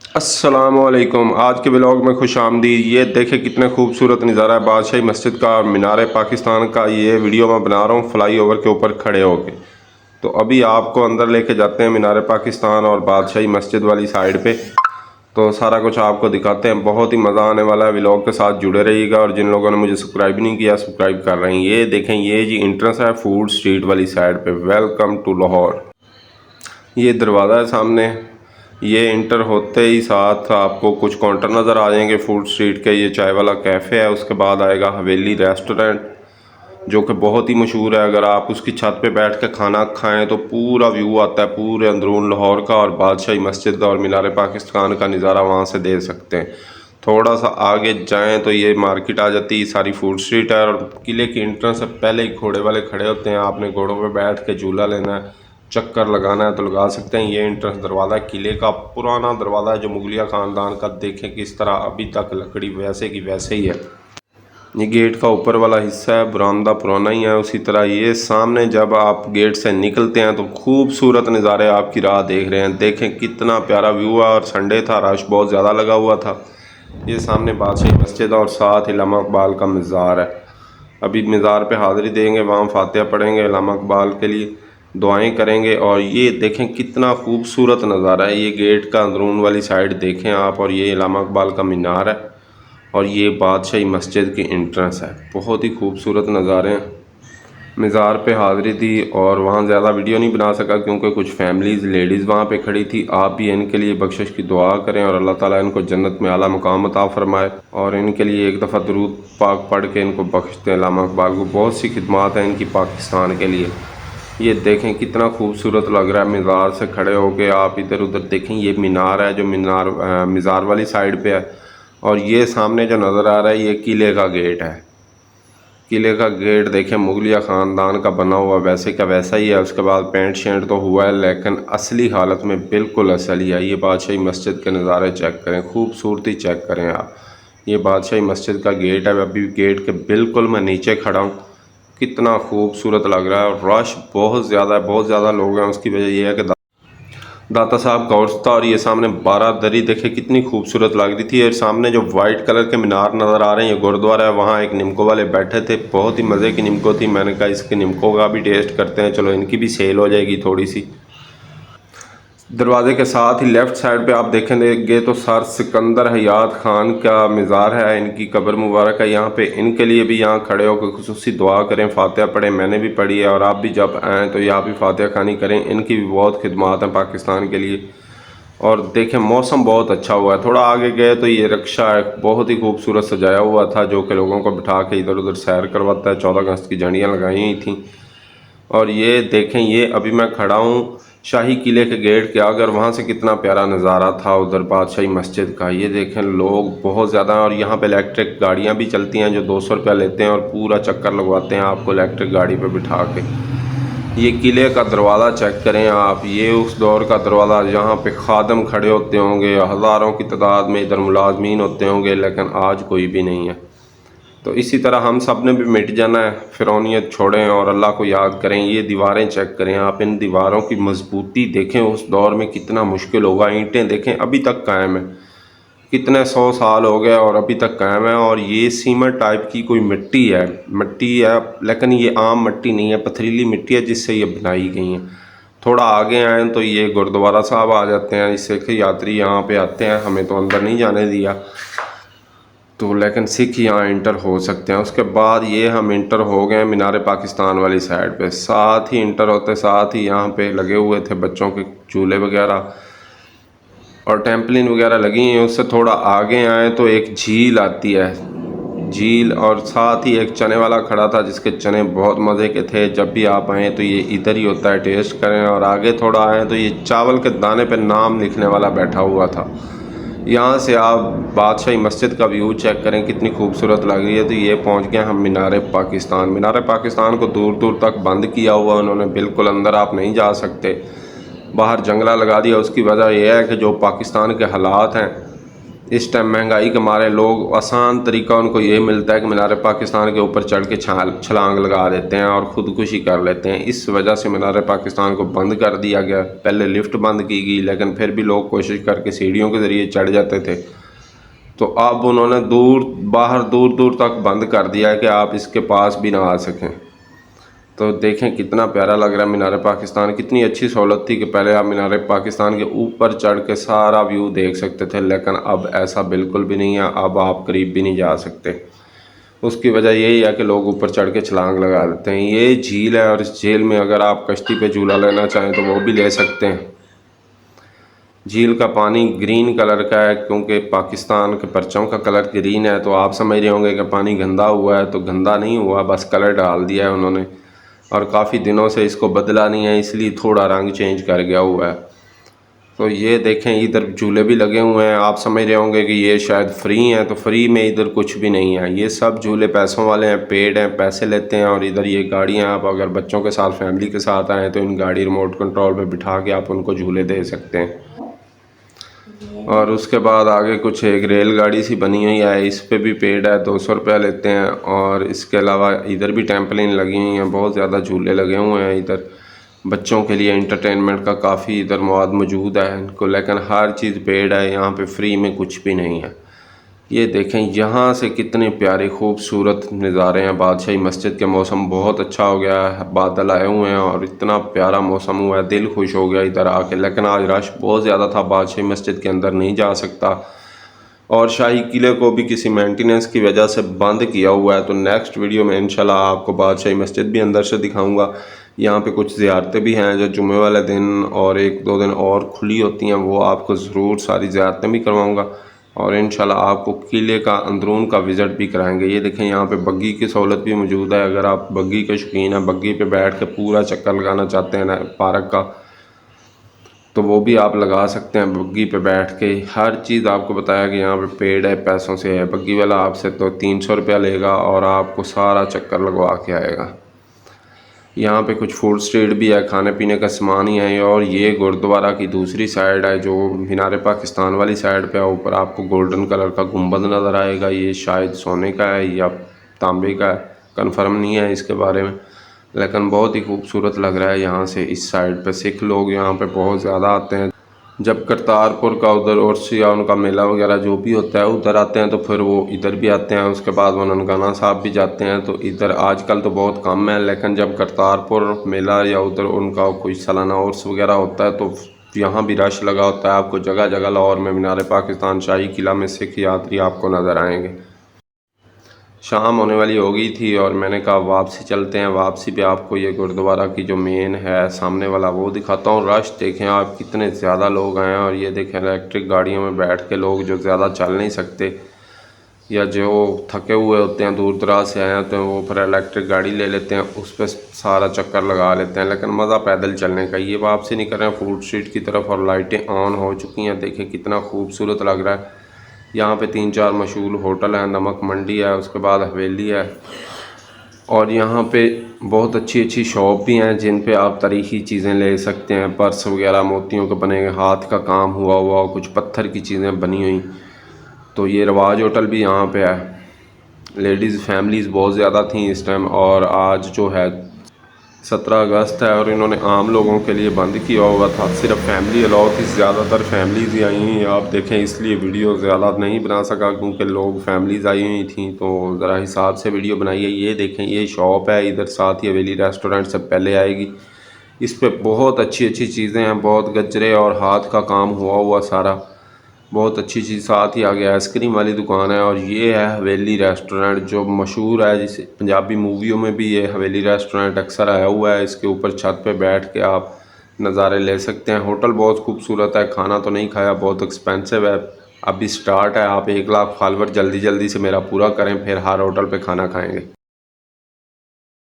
अस्सलामुअलैकुम। आज के ब्लॉग में खुश आमदीद। ये देखें कितने खूबसूरत नज़ारा है बादशाही मस्जिद का और मीनार पाकिस्तान का। ये वीडियो मैं बना रहा हूँ फ्लाई ओवर के ऊपर खड़े होके। तो अभी आपको अंदर लेके जाते हैं मीनार पाकिस्तान और बादशाही मस्जिद वाली साइड पे। तो सारा कुछ आपको दिखाते हैं। बहुत ही मज़ा आने वाला है। व्लॉग के साथ जुड़े रहिएगा। और जिन लोगों ने मुझे सब्सक्राइब नहीं किया सब्सक्राइब कर रहे हैं। ये देखें, ये जी इंट्रेंस है फूड स्ट्रीट वाली साइड पे। Welcome to Lahore. ये दरवाज़ा है सामने। ये इंटर होते ही साथ आपको कुछ काउंटर नज़र आ जाएंगे फूड स्ट्रीट के। ये चाय वाला कैफ़े है। उसके बाद आएगा हवेली रेस्टोरेंट, जो कि बहुत ही मशहूर है। अगर आप उसकी छत पे बैठ के खाना खाएं तो पूरा व्यू आता है पूरे अंदरून लाहौर का और बादशाही मस्जिद और मीनार पाकिस्तान का नज़ारा वहाँ से दे सकते हैं। थोड़ा सा आगे जाएं तो ये मार्केट आ जाती है, सारी फूड स्ट्रीट है। और किले की एंट्रेंस से पहले ही घोड़े वाले खड़े होते हैं। आपने घोड़ों पे बैठ के झूला लेना है, चक्कर लगाना है तो लगा सकते हैं। ये एंट्रेंस दरवाज़ा किले का पुराना दरवाज़ा है जो मुगलिया ख़ानदान का। देखें किस तरह अभी तक लकड़ी वैसे की वैसे ही है। ये गेट का ऊपर वाला हिस्सा है, बरामदा पुराना ही है। उसी तरह ये सामने जब आप गेट से निकलते हैं तो खूबसूरत नज़ारे आपकी राह देख रहे हैं। देखें कितना प्यारा व्यू है। और संडे था, रश बहुत ज़्यादा लगा हुआ था। ये सामने बादशाही मस्जिद और साथ ही इलामा इकबाल का मज़ार है। अभी मज़ार पे हाज़िरी देंगे, वहाँ फातिहा पढ़ेंगे, इलामा इकबाल के लिए दुआएं करेंगे। और ये देखें कितना खूबसूरत नज़ारा है। ये गेट का अंदरून वाली साइड देखें आप। और ये इलामा इकबाल का मीनार है और ये बादशाही मस्जिद की एंट्रेंस है। बहुत ही खूबसूरत नज़ारे हैं। मज़ार पे हाज़िरी दी और वहाँ ज़्यादा वीडियो नहीं बना सका क्योंकि कुछ फैमिलीज़ लेडीज़ वहाँ पे खड़ी थी। आप भी इनके लिए बख्शिश की दुआ करें और अल्लाह ताला इनको जन्नत में आला मुकाम अता फ़रमाए। और इनके लिए एक दफ़ा दुरूद पाक पढ़ के इनको बख्श दें। इलामा इकबाल को बहुत सी खिदमात हैं इनकी पाकिस्तान के लिए। ये देखें कितना खूबसूरत लग रहा है। मज़ार से खड़े होके आप इधर उधर देखें। ये मीनार है जो मज़ार वाली साइड पे है। और ये सामने जो नज़र आ रहा है ये किले का गेट है। किले का गेट देखें मुगलिया ख़ानदान का बना हुआ वैसे का वैसा ही है। उसके बाद पेंट शेंट तो हुआ है लेकिन असली हालत में बिल्कुल असली है। ये बादशाही मस्जिद के नज़ारे चेक करें, खूबसूरती चेक करें आप। ये बादशाही मस्जिद का गेट है। अभी गेट के बिल्कुल मैं नीचे खड़ा हूँ। कितना खूबसूरत लग रहा है। रश बहुत ज़्यादा है, बहुत ज़्यादा लोग हैं। उसकी वजह यह है कि दाता साहब का उर्स था। और ये सामने बारादरी देखे कितनी खूबसूरत लग रही थी। और सामने जो वाइट कलर के मीनार नज़र आ रहे हैं ये गुरुद्वारा है। वहाँ एक निम्को वाले बैठे थे, बहुत ही मज़े की निम्को थी। मैंने कहा इसके निम्को का भी टेस्ट करते हैं, चलो इनकी भी सेल हो जाएगी थोड़ी सी। दरवाजे के साथ ही लेफ़्ट साइड पे आप देखेंगे तो सर सिकंदर हयात ख़ान का मज़ार है। इनकी कब्र मुबारक है यहाँ पे। इनके लिए भी यहाँ खड़े होकर खुसूसी दुआ करें, फातिहा पढ़ें। मैंने भी पढ़ी है और आप भी जब आएँ तो यहाँ भी फातिहा खानी करें। इनकी भी बहुत खिदमात हैं पाकिस्तान के लिए। और देखें मौसम बहुत अच्छा हुआ है। थोड़ा आगे गए तो ये रिक्शा बहुत ही खूबसूरत सजाया हुआ था जो कि लोगों को बिठा के इधर उधर सैर करवाता है। 14 अगस्त की झंडियाँ लगाई हुई थी। और ये देखें, ये अभी मैं खड़ा हूँ शाही किले के गेट के आगे। वहाँ से कितना प्यारा नज़ारा था उधर बादशाही मस्जिद का। ये देखें लोग बहुत ज़्यादा। और यहाँ पे इलेक्ट्रिक गाड़ियाँ भी चलती हैं जो 200 रुपया लेते हैं और पूरा चक्कर लगवाते हैं आपको इलेक्ट्रिक गाड़ी पे बिठा के। ये किले का दरवाज़ा चेक करें आप। ये उस दौर का दरवाज़ा जहाँ पे खादम खड़े होते होंगे, हज़ारों की तादाद में इधर मुलाजमीन होते होंगे, लेकिन आज कोई भी नहीं है। तो इसी तरह हम सब ने भी मिट जाना है। फ़िरौनियत छोड़ें और अल्लाह को याद करें। ये दीवारें चेक करें आप। इन दीवारों की मजबूती देखें, उस दौर में कितना मुश्किल होगा। ईंटें देखें अभी तक कायम है, कितने 100 साल हो गए और अभी तक कायम है। और ये सीमेंट टाइप की कोई मिट्टी है लेकिन ये आम मिट्टी नहीं है, पथरीली मिट्टी है जिससे ये बनाई गई हैं। थोड़ा आगे आएँ तो ये गुरुद्वारा साहब आ जाते हैं। सिख यात्री यहाँ पे आते हैं, हमें तो अंदर नहीं जाने दिया तो, लेकिन सिख यहाँ इंटर हो सकते हैं। उसके बाद ये हम इंटर हो गए मीनार पाकिस्तान वाली साइड पे। साथ ही इंटर होते साथ ही यहाँ पे लगे हुए थे बच्चों के झूले वगैरह और टेम्पलिन वगैरह लगी हैं। उससे थोड़ा आगे आए तो एक झील आती है, झील। और साथ ही एक चने वाला खड़ा था जिसके चने बहुत मज़े के थे। जब भी आप आएँ तो ये इधर ही होता है, टेस्ट करें। और आगे थोड़ा आएँ तो ये चावल के दाने पे नाम लिखने वाला बैठा हुआ था। यहाँ से आप बादशाही मस्जिद का व्यू चेक करें कितनी खूबसूरत लग रही है। तो ये पहुँच गए हम मीनार पाकिस्तान। मीनार पाकिस्तान को दूर दूर तक बंद किया हुआ उन्होंने, बिल्कुल अंदर आप नहीं जा सकते। बाहर जंगला लगा दिया। उसकी वजह यह है कि जो पाकिस्तान के हालात हैं इस टाइम महंगाई के मारे लोग आसान तरीका उनको ये मिलता है कि मीनार पाकिस्तान के ऊपर चढ़ के छलांग लगा देते हैं और ख़ुदकुशी कर लेते हैं। इस वजह से मीनार पाकिस्तान को बंद कर दिया गया। पहले लिफ्ट बंद की गई, लेकिन फिर भी लोग कोशिश करके सीढ़ियों के ज़रिए चढ़ जाते थे। तो अब उन्होंने बाहर दूर दूर तक बंद कर दिया है कि आप इसके पास भी ना आ सकें। तो देखें कितना प्यारा लग रहा है मीनार पाकिस्तान। कितनी अच्छी सहूलत थी कि पहले आप मीनार पाकिस्तान के ऊपर चढ़ के सारा व्यू देख सकते थे, लेकिन अब ऐसा बिल्कुल भी नहीं है। अब आप करीब भी नहीं जा सकते। उसकी वजह यही है कि लोग ऊपर चढ़ के छलांग लगा देते हैं। ये झील है और इस झील में अगर आप कश्ती पे झूला लेना चाहें तो वो भी ले सकते हैं। झील का पानी ग्रीन कलर का है, क्योंकि पाकिस्तान के परचम का कलर ग्रीन है। तो आप समझ रहे होंगे कि पानी गंदा हुआ है, तो गंदा नहीं हुआ, बस कलर डाल दिया है उन्होंने। और काफ़ी दिनों से इसको बदला नहीं है, इसलिए थोड़ा रंग चेंज कर गया हुआ है। तो ये देखें, इधर झूले भी लगे हुए हैं। आप समझ रहे होंगे कि ये शायद फ्री हैं, तो फ्री में इधर कुछ भी नहीं है। ये सब झूले पैसों वाले हैं, पेड हैं, पैसे लेते हैं। और इधर ये गाड़ियाँ, आप अगर बच्चों के साथ फैमिली के साथ आएँ तो इन गाड़ी रिमोट कंट्रोल पे बिठा के आप उनको झूले दे सकते हैं। और उसके बाद आगे कुछ एक रेलगाड़ी सी बनी हुई है, इस पे भी पेड है, 200 रुपया लेते हैं। और इसके अलावा इधर भी टेम्पलिन लगी हुई हैं, बहुत ज़्यादा झूले लगे हुए हैं। इधर बच्चों के लिए एंटरटेनमेंट का काफ़ी इधर मौज मौजूद है इनको, लेकिन हर चीज़ पेड है, यहाँ पे फ्री में कुछ भी नहीं है। ये देखें यहाँ से कितने प्यारे खूबसूरत नज़ारे हैं। बादशाही मस्जिद के मौसम बहुत अच्छा हो गया है, बादल आए हुए हैं और इतना प्यारा मौसम हुआ है, दिल खुश हो गया इधर आके। लेकिन आज रश बहुत ज़्यादा था, बादशाही मस्जिद के अंदर नहीं जा सकता। और शाही किले को भी किसी मेंटेनेंस की वजह से बंद किया हुआ है। तो नेक्स्ट वीडियो में इंशाल्लाह आपको बादशाही मस्जिद भी अंदर से दिखाऊंगा। यहाँ पे कुछ ज़ियारतें भी हैं जो जुम्मे वाले दिन और 1-2 दिन और खुली होती हैं, वो आपको ज़रूर सारी ज़ियारतें भी करवाऊँगा। और इंशाल्लाह आपको किले का अंदरून का विज़िट भी कराएंगे। ये देखें, यहाँ पे बग्गी की सहूलत भी मौजूद है। अगर आप बग्गी के शौकीन हैं, बग्गी पे बैठ के पूरा चक्कर लगाना चाहते हैं ना पार्क का, तो वो भी आप लगा सकते हैं बग्गी पे बैठ के। हर चीज़ आपको बताया कि यहाँ पे पेड है, पैसों से है। बग्गी वाला आपसे तो 300 रुपया लेगा और आपको सारा चक्कर लगवा के आएगा। यहाँ पे कुछ फूड स्ट्रीट भी है, खाने पीने का सामान ही है। और ये गुरुद्वारा की दूसरी साइड है, जो मीनार पाकिस्तान वाली साइड पे है। ऊपर आपको गोल्डन कलर का गुंबद नज़र आएगा, ये शायद सोने का है या तांबे का है, कंफर्म नहीं है इसके बारे में, लेकिन बहुत ही खूबसूरत लग रहा है। यहाँ से इस साइड पे सिख लोग यहाँ पे बहुत ज़्यादा आते हैं। जब करतारपुर का उधर उर्स या उनका मेला वगैरह जो भी होता है उधर आते हैं, तो फिर वो इधर भी आते हैं। उसके बाद वो ननकाना साहब भी जाते हैं। तो इधर आजकल तो बहुत कम है, लेकिन जब करतारपुर मेला या उधर उनका कोई सालाना उर्स वगैरह होता है तो यहाँ भी रश लगा होता है। आपको जगह जगह लाहौर में मीनार पाकिस्तान, शाही किला में सिख यात्री आपको नज़र आएंगे। शाम होने वाली हो गई थी और मैंने कहा वापसी चलते हैं। वापसी पे आपको ये गुरुद्वारा की जो मेन है सामने वाला वो दिखाता हूँ। रश देखें आप, कितने ज़्यादा लोग आए हैं। और ये देखें, इलेक्ट्रिक गाड़ियों में बैठ के लोग जो ज़्यादा चल नहीं सकते या जो थके हुए होते हैं, दूर दराज से आए होते हैं, वो फिर इलेक्ट्रिक गाड़ी ले लेते हैं, उस पर सारा चक्कर लगा लेते हैं। लेकिन मज़ा पैदल चलने का। ये वापसी नहीं कर रहे हैं फूड स्ट्रीट की तरफ और लाइटें ऑन हो चुकी हैं। देखें कितना खूबसूरत लग रहा है। यहाँ पे 3-4 मशहूर होटल हैं, नमक मंडी है, उसके बाद हवेली है। और यहाँ पे बहुत अच्छी अच्छी शॉप भी हैं जिन पे आप तारीख़ी चीज़ें ले सकते हैं। पर्स वगैरह मोतियों के बने, हाथ का काम हुआ हुआ, कुछ पत्थर की चीज़ें बनी हुई। तो ये रवाज होटल भी यहाँ पे है। लेडीज़ फैमिलीज़ बहुत ज़्यादा थी इस टाइम। और आज जो है 17 अगस्त है और इन्होंने आम लोगों के लिए बंद किया हुआ था, सिर्फ फैमिली अलाउ थी। ज़्यादातर फैमिलीज़ ही आई हुई आप देखें, इसलिए वीडियो ज़्यादा नहीं बना सका क्योंकि लोग फैमिलीज़ आई हुई थी। तो ज़रा हिसाब से वीडियो बनाइए। ये देखें, ये शॉप है, इधर साथ ही हवेली रेस्टोरेंट से पहले आएगी। इस पर बहुत अच्छी अच्छी चीज़ें हैं, बहुत गजरे और हाथ का काम हुआ हुआ सारा, बहुत अच्छी चीज़। साथ ही आगे आइसक्रीम वाली दुकान है। और ये है हवेली रेस्टोरेंट जो मशहूर है, जिसे पंजाबी मूवियों में भी ये हवेली रेस्टोरेंट अक्सर आया हुआ है। इसके ऊपर छत पे बैठ के आप नज़ारे ले सकते हैं। होटल बहुत खूबसूरत है, खाना तो नहीं खाया, बहुत एक्सपेंसिव है। अभी स्टार्ट है, आप 1 लाख फॉलोवर जल्दी जल्दी से मेरा पूरा करें, फिर हर होटल पे खाना खाएँगे।